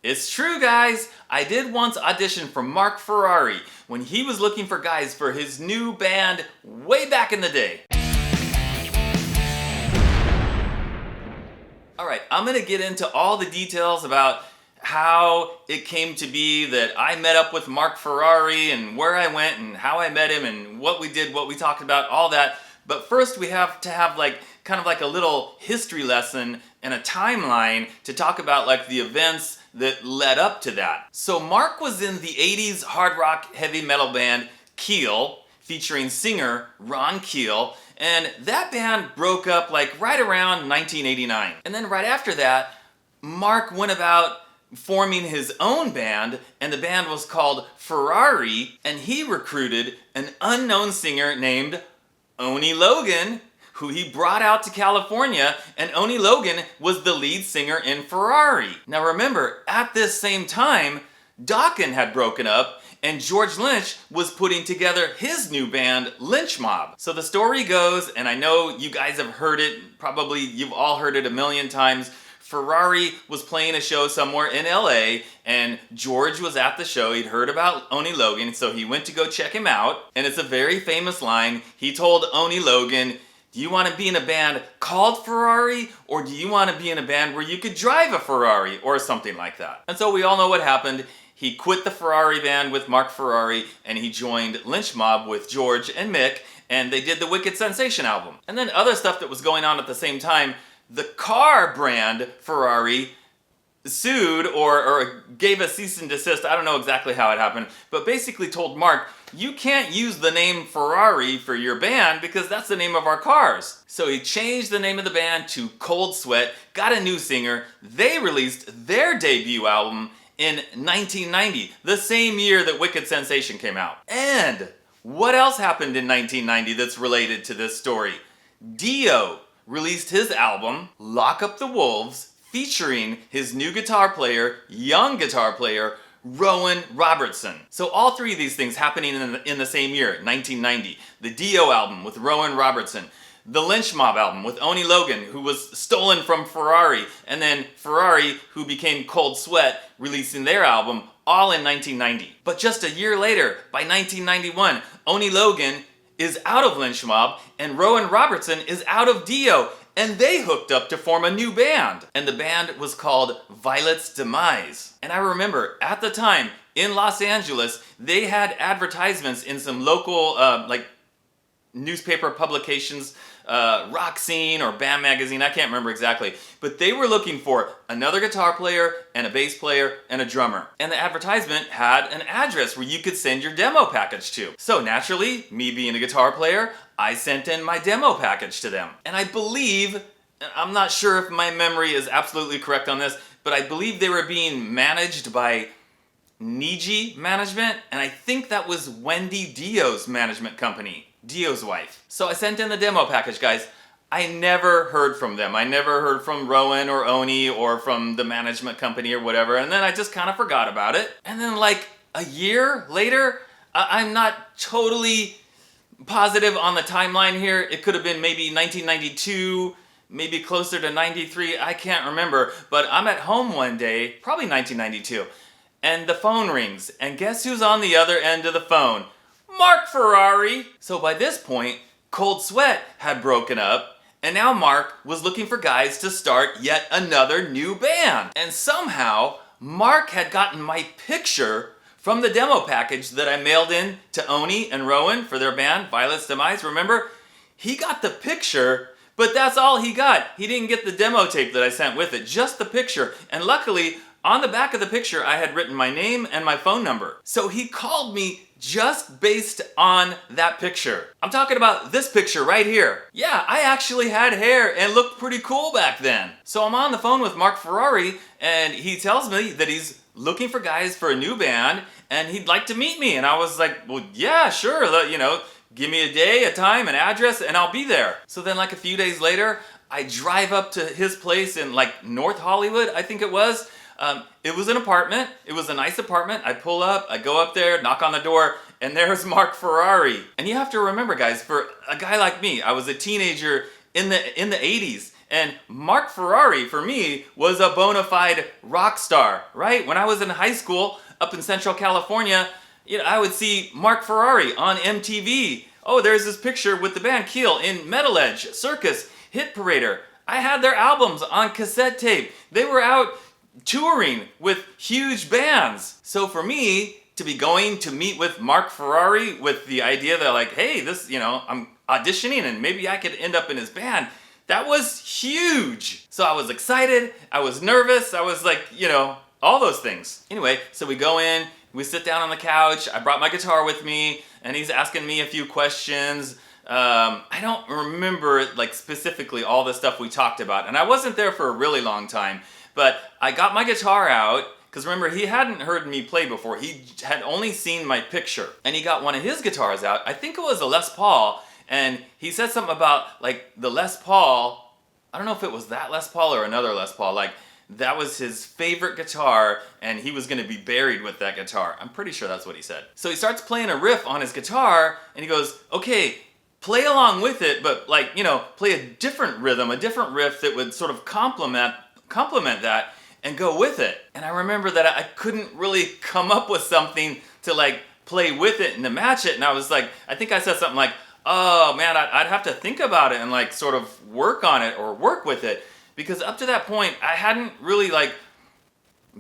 It's true, guys. I did once audition for Marc Ferrari when he was looking for guys for his new band way back in the day. Alright, I'm gonna get into all the details about how it came to be that I met up with Marc Ferrari and where I went and how I met him and what we did, what we talked about, all that. But first we have to have kind of like a little history lesson and a timeline to talk about like the events that led up to that. So Marc was in the 80s hard rock heavy metal band Keel, featuring singer Ron Keel, and that band broke up like right around 1989. And then right after that, Marc went about forming his own band, and the band was called Ferrari, and he recruited an unknown singer named Oni Logan, who he brought out to California, and Oni Logan was the lead singer in Ferrari. Now remember, at this same time, Dokken had broken up, and George Lynch was putting together his new band, Lynch Mob. So the story goes, and I know you guys have heard it, probably you've all heard it a million times, Ferrari was playing a show somewhere in LA, and George was at the show. He'd heard about Oni Logan, so he went to go check him out, and it's a very famous line. He told Oni Logan, do you want to be in a band called Ferrari, or do you want to be in a band where you could drive a Ferrari, or something like that? And so we all know what happened. He quit the Ferrari band with Marc Ferrari, and he joined Lynch Mob with George and Mick, and they did the Wicked Sensation album. And then other stuff that was going on at the same time, the car brand Ferrari sued or gave a cease and desist. I don't know exactly how it happened, but basically told Marc, you can't use the name Ferrari for your band because that's the name of our cars. So he changed the name of the band to Cold Sweat, got a new singer. They released their debut album in 1990, the same year that Wicked Sensation came out. And what else happened in 1990 that's related to this story? Dio released his album, Lock Up the Wolves, featuring his new guitar player, young guitar player, Rowan Robertson. So all three of these things happening in the same year, 1990. The Dio album with Rowan Robertson, the Lynch Mob album with Oni Logan, who was stolen from Ferrari, and then Ferrari, who became Cold Sweat, releasing their album, all in 1990. But just a year later, by 1991, Oni Logan is out of Lynch Mob, and Rowan Robertson is out of Dio, and they hooked up to form a new band. And the band was called Violet's Demise. And I remember, at the time, in Los Angeles, they had advertisements in some local, newspaper publications, Rock Scene or Bam Magazine, I can't remember exactly, but they were looking for another guitar player and a bass player and a drummer. And the advertisement had an address where you could send your demo package to. So naturally, me being a guitar player, I sent in my demo package to them. And I believe, I'm not sure if my memory is absolutely correct on this, but I believe they were being managed by Niji Management, and I think that was Wendy Dio's management company. Dio's wife. So I sent in the demo package, guys. I never heard from them. I never heard from Rowan or Oni or from the management company or whatever, and then I just kind of forgot about it. And then like a year later, I'm not totally positive on the timeline here. It could have been maybe 1992, maybe closer to 93, I can't remember, but I'm at home one day, probably 1992, and the phone rings, and guess who's on the other end of the phone? Marc Ferrari! So by this point, Cold Sweat had broken up, and now Marc was looking for guys to start yet another new band. And somehow, Marc had gotten my picture from the demo package that I mailed in to Oni and Rowan for their band, Violet's Demise, remember? He got the picture, but that's all he got. He didn't get the demo tape that I sent with it, just the picture. And luckily, on the back of the picture, I had written my name and my phone number. So he called me just based on that picture. I'm talking about this picture right here. Yeah, I actually had hair and looked pretty cool back then. So I'm on the phone with Marc Ferrari, and he tells me that he's looking for guys for a new band, and he'd like to meet me. And I was like, well, yeah, sure, give me a day, a time, an address, and I'll be there. So then like a few days later, I drive up to his place in like North Hollywood, I think it was. It was an apartment. It was a nice apartment. I pull up, I go up there, knock on the door, and there's Marc Ferrari. And you have to remember, guys, for a guy like me, I was a teenager in the 80s, And Marc Ferrari, for me, was a bona fide rock star, right? When I was in high school up in Central California, I would see Marc Ferrari on MTV. Oh, there's this picture with the band Keel in Metal Edge, Circus, Hit Parader. I had their albums on cassette tape. They were out touring with huge bands. So for me to be going to meet with Marc Ferrari with the idea that like, hey, I'm auditioning and maybe I could end up in his band, that was huge. So I was excited, I was nervous, I was like, all those things. Anyway, so we go in, we sit down on the couch, I brought my guitar with me, and he's asking me a few questions. I don't remember like specifically all the stuff we talked about, and I wasn't there for a really long time, but I got my guitar out, because remember, he hadn't heard me play before, he had only seen my picture, and he got one of his guitars out, I think it was a Les Paul, and he said something about like the Les Paul, I don't know if it was that Les Paul or another Les Paul, like that was his favorite guitar and he was going to be buried with that guitar. I'm pretty sure that's what he said. So he starts playing a riff on his guitar and he goes, okay, play along with it, but like, play a different rhythm, a different riff that would sort of complement that and go with it. And I remember that I couldn't really come up with something to like play with it and to match it. And I was like, I think I said something like, oh man, I'd have to think about it and like sort of work on it or work with it. Because up to that point, I hadn't really like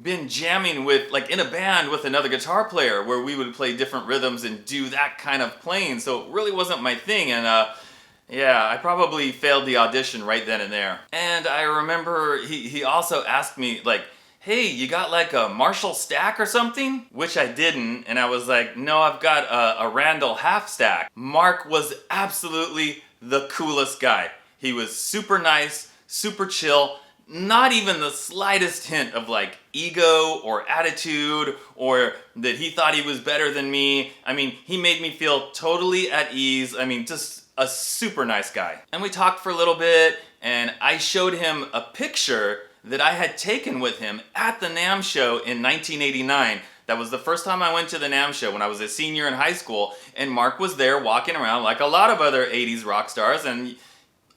been jamming with like in a band with another guitar player where we would play different rhythms and do that kind of playing. So it really wasn't my thing. And I probably failed the audition right then and there. And I remember he also asked me like, hey, you got like a Marshall stack or something? Which I didn't, and I was like, no, I've got a Randall half stack. Marc was absolutely the coolest guy. He was super nice, super chill, not even the slightest hint of like ego or attitude or that he thought he was better than me. I mean, he made me feel totally at ease. I mean, just a super nice guy. And we talked for a little bit, and I showed him a picture that I had taken with him at the NAMM show in 1989. That was the first time I went to the NAMM show when I was a senior in high school, and Marc was there walking around like a lot of other 80s rock stars, and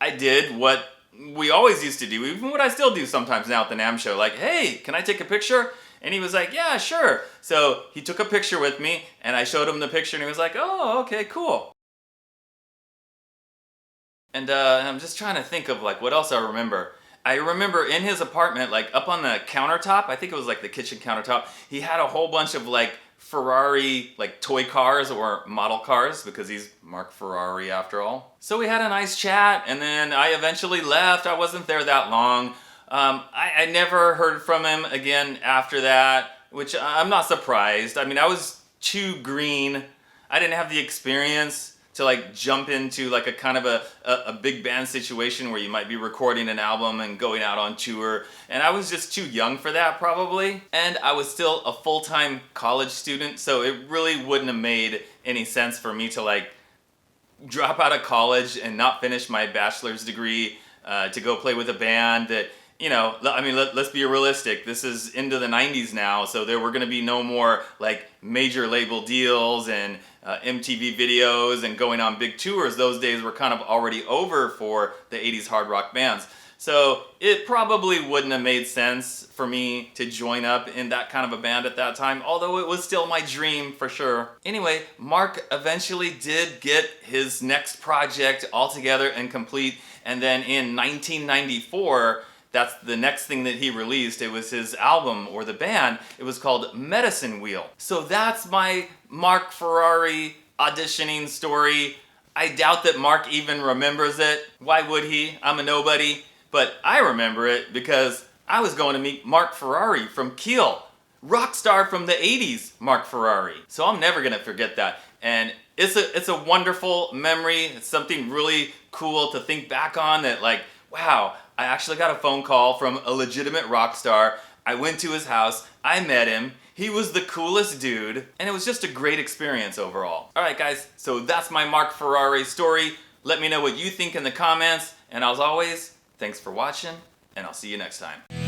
I did what we always used to do, even what I still do sometimes now at the NAMM show, like, hey, can I take a picture? And he was like, yeah, sure. So he took a picture with me, and I showed him the picture, and he was like, oh, okay, cool. And I'm just trying to think of like what else I remember. I remember in his apartment, like up on the countertop, I think it was like the kitchen countertop, he had a whole bunch of like Ferrari like toy cars or model cars because he's Marc Ferrari after all. So we had a nice chat and then I eventually left. I wasn't there that long. I never heard from him again after that, which I'm not surprised. I mean, I was too green. I didn't have the experience to like jump into like a kind of a big band situation where you might be recording an album and going out on tour, and I was just too young for that probably, and I was still a full-time college student, so it really wouldn't have made any sense for me to like drop out of college and not finish my bachelor's degree to go play with a band that, I mean, let's be realistic. This is into the 90s now, so there were going to be no more like major label deals and MTV videos and going on big tours. Those days were kind of already over for the 80s hard rock bands. So it probably wouldn't have made sense for me to join up in that kind of a band at that time, although it was still my dream for sure. Anyway, Marc eventually did get his next project all together and complete, and then in 1994, that's the next thing that he released. It was his album, or the band. It was called Medicine Wheel. So that's my Marc Ferrari auditioning story. I doubt that Marc even remembers it. Why would he? I'm a nobody. But I remember it because I was going to meet Marc Ferrari from Keel. Rock star from the 80s, Marc Ferrari. So I'm never gonna forget that. And it's a wonderful memory. It's something really cool to think back on, that like, wow, I actually got a phone call from a legitimate rock star. I went to his house, I met him, he was the coolest dude, and it was just a great experience overall. Alright guys, so that's my Marc Ferrari story. Let me know what you think in the comments, and as always, thanks for watching, and I'll see you next time.